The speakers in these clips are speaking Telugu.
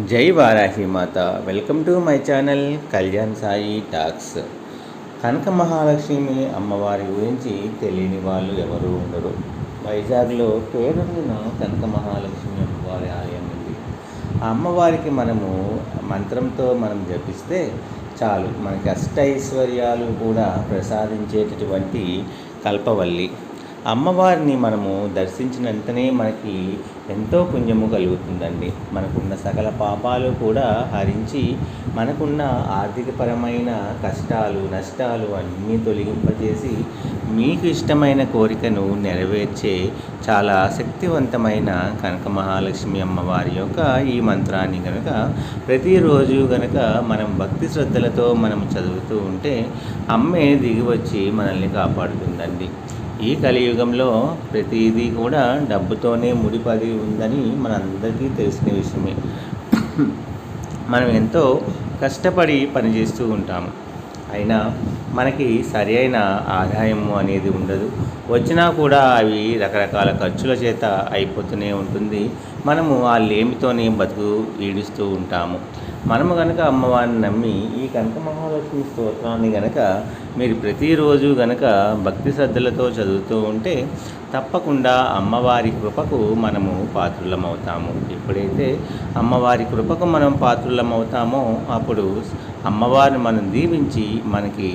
జై Varahi Mata. Welcome to my channel Kalyan Sai talks. Kanaka Mahalakshmi అమ్మవారి గురించి తెలియని వాళ్ళు ఎవరు ఉండరు. వైజాగ్లో పేరున్న కనక మహాలక్ష్మి అమ్మవారి ఆలయం ఉంది. ఆ అమ్మవారికి మనము మంత్రంతో మనం జపిస్తే చాలు, మనకి అష్టైశ్వర్యాలు కూడా ప్రసాదించేటటువంటి కల్పవల్లి అమ్మవారిని మనము దర్శించినంతనే మనకి ఎంతో పుణ్యము కలుగుతుందండి. మనకున్న సకల పాపాలు కూడా హరించి మనకున్న ఆర్థికపరమైన కష్టాలు నష్టాలు అన్నీ తొలగింపజేసి మీకు ఇష్టమైన కోరికను నెరవేర్చే చాలా శక్తివంతమైన కనక మహాలక్ష్మి అమ్మవారి యొక్క ఈ మంత్రాన్ని కనుక ప్రతిరోజు కనుక మనం భక్తి శ్రద్ధలతో మనం చదువుతూ ఉంటే అమ్మే దిగి వచ్చి మనల్ని కాపాడుతుందండి. ఈ కలియుగంలో ప్రతిదీ కూడా డబ్బుతోనే ముడిపడి ఉందని మనందరికీ తెలిసిన విషయమే. మనం ఎంతో కష్టపడి పనిచేస్తూ ఉంటాము, అయినా మనకి సరి అయిన ఆదాయము అనేది ఉండదు. వచ్చినా కూడా అవి రకరకాల ఖర్చుల చేత అయిపోతూనే ఉంటుంది. మనము ఆ లేమితోనే బతుకు ఈడుస్తూ ఉంటాము. మనము కనుక అమ్మవారిని నమ్మి ఈ కనక మహాలక్ష్మి స్తోత్రాన్ని కనుక మీరు ప్రతిరోజు కనుక భక్తి శ్రద్ధలతో చదువుతూ ఉంటే తప్పకుండా అమ్మవారి కృపకు మనము పాత్రులమవుతాము. ఎప్పుడైతే అమ్మవారి కృపకు మనం పాత్రులమవుతామో అప్పుడు అమ్మవారిని మనం దీవించి మనకి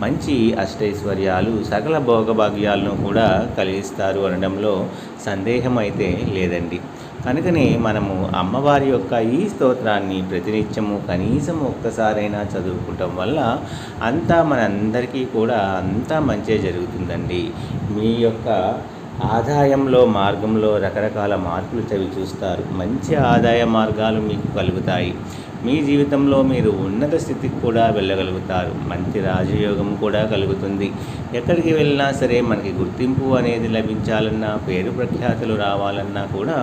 మంచి అష్టైశ్వర్యాలు సకల భోగభాగ్యాలను కూడా కలిగిస్తారు అనడంలో సందేహం అయితే లేదండి. కనుకనే మనము అమ్మవారి యొక్క ఈ స్తోత్రాన్ని ప్రతినిత్యము కనీసం ఒక్కసారైనా చదువుకోవటం వల్ల అంతా మనందరికీ కూడా అంతా మంచి జరుగుతుందండి. మీ యొక్క ఆదాయంలో మార్గంలో రకరకాల మార్పులు చవి చూస్తారు. మంచి ఆదాయ మార్గాలు మీకు కలుగుతాయి. మీ జీవితంలో మీరు ఉన్నత స్థితికి కూడా వెళ్ళగలుగుతారు. మంచి రాజయోగం కూడా కలుగుతుంది. ఎక్కడికి వెళ్ళినా సరే మనకి గుర్తింపు అనేది లభించాలన్నా, పేరు ప్రఖ్యాతులు రావాలన్నా కూడా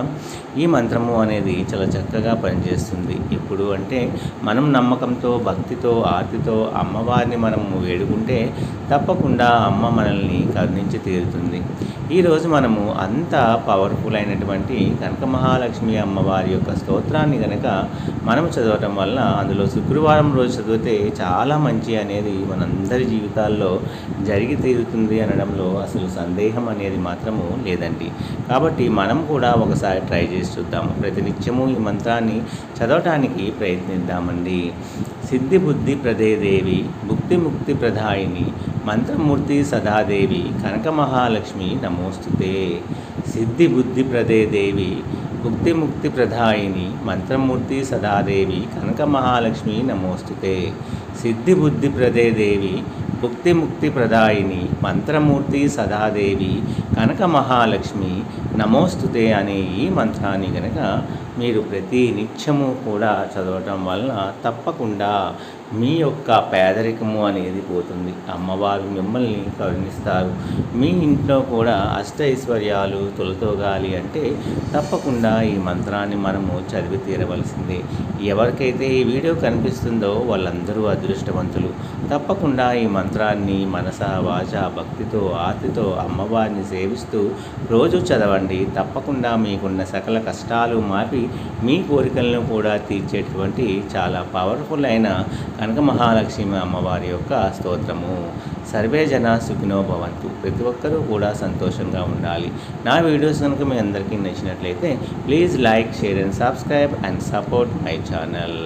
ఈ మంత్రము అనేది చాలా చక్కగా పనిచేస్తుంది. ఇప్పుడు అంటే మనం నమ్మకంతో భక్తితో ఆర్తితో అమ్మవారిని మనము వేడుకుంటే తప్పకుండా అమ్మ మనల్ని కరుణించి తీరుతుంది. ఈరోజు మనము అంత పవర్ఫుల్ అయినటువంటి కనక మహాలక్ష్మి అమ్మవారి యొక్క స్తోత్రాన్ని కనుక మనం చదవటం వల్ల అందులో శుక్రవారం రోజు చదివితే చాలా మంచి అనేది మనందరి జీవితాల్లో జరిగి తీరుతుంది అనడంలో అసలు సందేహం అనేది మాత్రము లేదండి. కాబట్టి మనం కూడా ఒకసారి ట్రై చేసి చూద్దాము. ప్రతినిత్యము ఈ మంత్రాన్ని చదవటానికి ప్రయత్నిద్దామండి. సిద్ధి బుద్ధి ప్రదే దేవి భుక్తి ముక్తి ప్రదాయిని మంత్రమూర్తి సదాదేవి కనక మహాలక్ష్మి నమోస్తుతే. సిద్ధి బుద్ధి ప్రదే దేవి భుక్తి ముక్తి ప్రదాయిని మంత్రమూర్తి సదాదేవి కనక మహాలక్ష్మి నమోస్తుతే. సిద్ధి బుద్ధి ప్రదే దేవి భుక్తి ముక్తి ప్రదాయిని మంత్రమూర్తి సదాదేవి కనక మహాలక్ష్మి నమోస్తుతే అనే ఈ మంత్రాన్ని కనుక మీరు ప్రతి నిత్యము కూడా చదవటం వలన తప్పకుండా మీ యొక్క పేదరికము అనేది పోతుంది. అమ్మవారు మిమ్మల్ని కరుణిస్తారు. మీ ఇంట్లో కూడా అష్టైశ్వర్యాలు తొలతోగాలి అంటే తప్పకుండా ఈ మంత్రాన్ని మనము చదివి తీరవలసిందే. ఎవరికైతే ఈ వీడియో కనిపిస్తుందో వాళ్ళందరూ అదృష్టవంతులు. తప్పకుండా ఈ మంత్రాన్ని మనస వాచ భక్తితో ఆర్తితో అమ్మవారిని సేవిస్తూ రోజు చదవండి. తప్పకుండా మీకున్న సకల కష్టాలు మాపి మీ కోరికలను కూడా తీర్చేటువంటి చాలా పవర్ఫుల్ అయిన కనక మహాలక్ష్మి అమ్మవారి యొక్క స్తోత్రము. సర్వే జన సుఖినో భవంతు. ప్రతి ఒక్కరూ కూడా సంతోషంగా ఉండాలి. నా వీడియోస్ కనుక మీ అందరికీ నచ్చినట్లయితే please like, share and subscribe and support my channel.